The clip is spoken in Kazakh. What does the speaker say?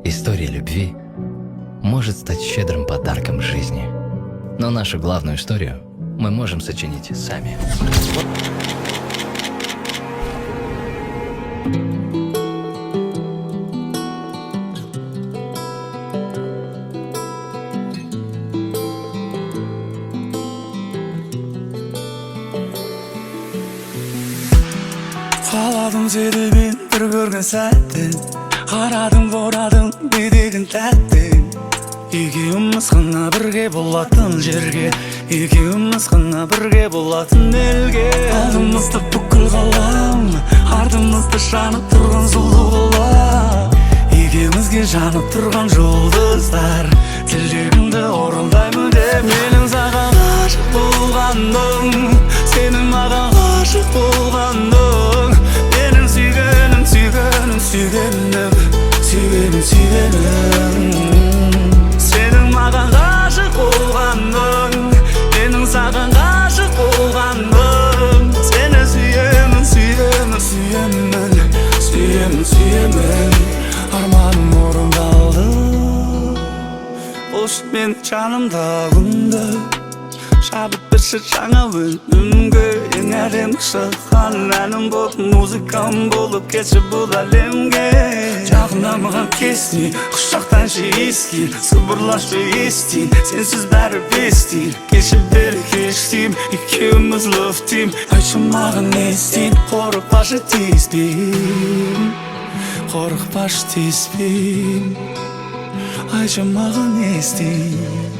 История любви может стать щедрым подарком жизни. Но нашу главную историю мы можем сочинить сами. Қаладым сені мен бір көрген сәттен, қарадым борадым не деген тәтті. Екеуміз ғана бірге болатын жерге, екеуміз ғана бірге болатын елге. Алдымызды бүкіл ғалам, артымызды жанып тұрған сұлу қала. Екеумізге жанып тұрған жұлдыздар, тілегімді орындаймын деп. Менің саған ғашық болғаным, сенің маған ғашық болғаның. Менің сүйгенім, сүйгенім, сүйгенім, сүйгенім, сүйгенім. Сенің маған ғашық болғаның, менің саған ғашық болғаным. Сені сүйемін, сүйемін, сүйемін, сүйемін, сүйемін. Арманым орындалды, қош мен жанымда күнді. Шабыт берші жаңа өнімге, ең әдемі шыққан әнім болып, музыкам болып кетші бұл әлемге. Жақында маған кесін, құшақтаншы ескін, сыбырлашы естін, сенсіз бәрі бестін. Кеші бері кештім, екеуміз лөфтім, айтшы маған не істейін. Қорықпашы тиіспейін, қорықпашы тиіспейін, айтшы маған не істейін.